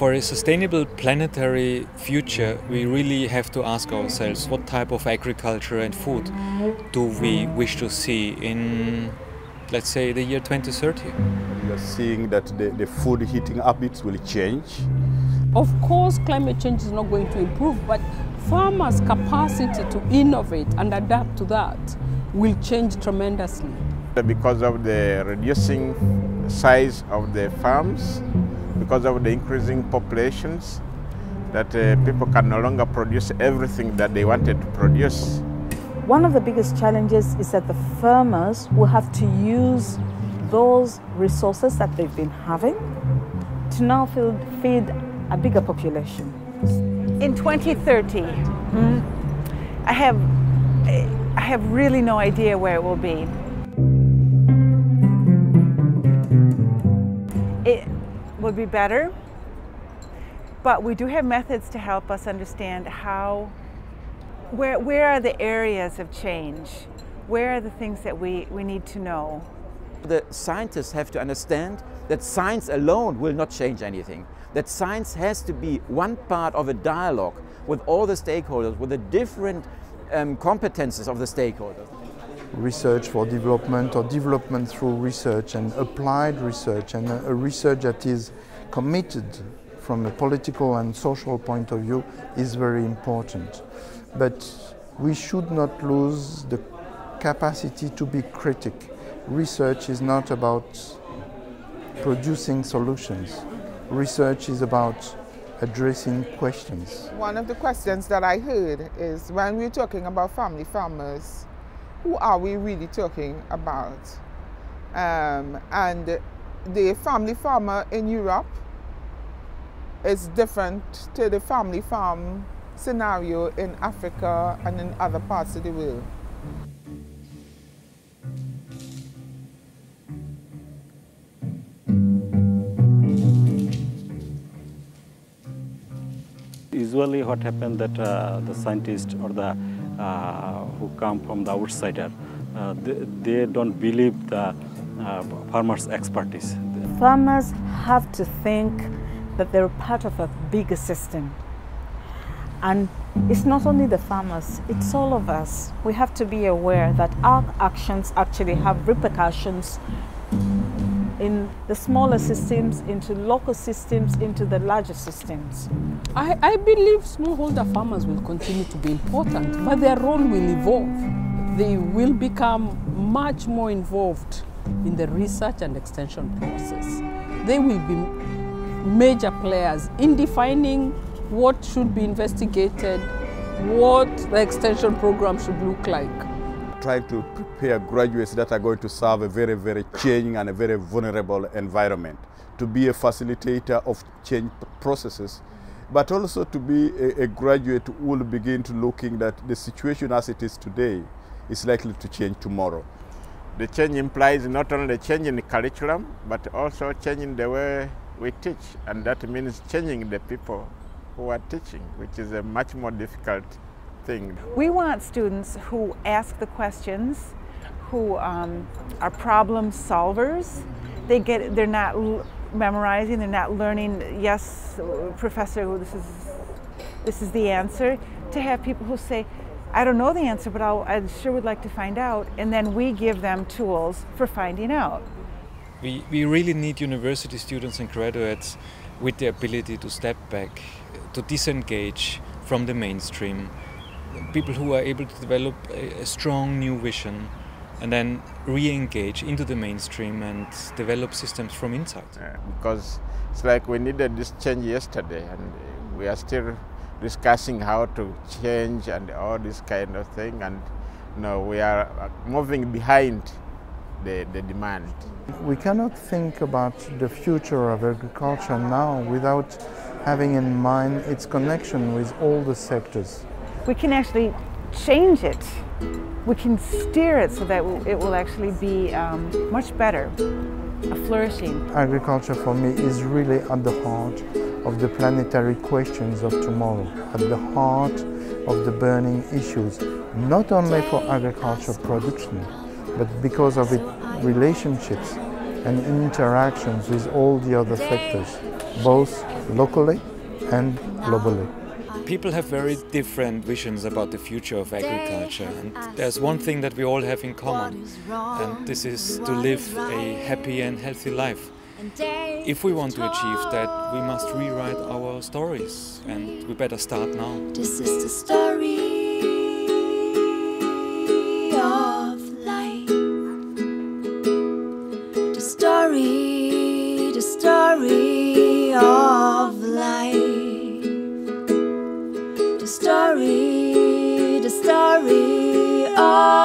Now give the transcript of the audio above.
For a sustainable planetary future, we really have to ask ourselves what type of agriculture and food do we wish to see in, let's say, the year 2030. We are seeing that the food eating habits will change. Of course, climate change is not going to improve, but farmers' capacity to innovate and adapt to that will change tremendously. Because of the reducing size of the farms, because of the increasing populations, that people can no longer produce everything that they wanted to produce. One of the biggest challenges is that the farmers will have to use those resources that they've been having to now feed a bigger population. In 2030, I have really no idea where it will be. It will be better, but we do have methods to help us understand where are the areas of change? Where are the things that we need to know? The scientists have to understand that science alone will not change anything. That science has to be one part of a dialogue with all the stakeholders, with the different competences of the stakeholders. Research for development or development through research and applied research, and a research that is committed from a political and social point of view is very important. But we should not lose the capacity to be critic. Research is not about producing solutions. Research is about addressing questions. One of the questions that I heard is, when we're talking about family farmers, who are we really talking about? And the family farmer in Europe is different to the family farm scenario in Africa and in other parts of the world. Usually what happens that the scientists or the who come from the outsider, they don't believe the farmers' expertise. Farmers have to think that they're part of a bigger system. And it's not only the farmers, it's all of us. We have to be aware that our actions actually have repercussions in the smaller systems, into local systems, into the larger systems. I believe smallholder farmers will continue to be important, but their role will evolve. They will become much more involved in the research and extension process. They will be major players in defining what should be investigated, what the extension program should look like. Trying to prepare graduates that are going to serve a very, very changing and a very vulnerable environment, to be a facilitator of change processes, but also to be a graduate who will begin to looking that the situation as it is today is likely to change tomorrow. The change implies not only changing the curriculum, but also changing the way we teach, and that means changing the people who are teaching, which is a much more difficult thing. We want students who ask the questions, who are problem solvers. They're not memorizing, they're not learning, yes, professor, this is the answer. To have people who say, I don't know the answer, but I sure would like to find out, and then we give them tools for finding out. We really need university students and graduates with the ability to step back, to disengage from the mainstream. People who are able to develop a strong new vision and then re-engage into the mainstream and develop systems from inside. Because it's like we needed this change yesterday, and we are still discussing how to change and all this kind of thing, and we are moving behind the demand. We cannot think about the future of agriculture now without having in mind its connection with all the sectors. We can actually change it. We can steer it so that it will actually be much better, flourishing. Agriculture for me is really at the heart of the planetary questions of tomorrow, at the heart of the burning issues, not only for agricultural production, but because of its relationships and interactions with all the other sectors, both locally and globally. People have very different visions about the future of agriculture, and there's one thing that we all have in common, and this is to live a happy and healthy life. If we want to achieve that, we must rewrite our stories, and we better start now. This is the story of life. The story of life. The story of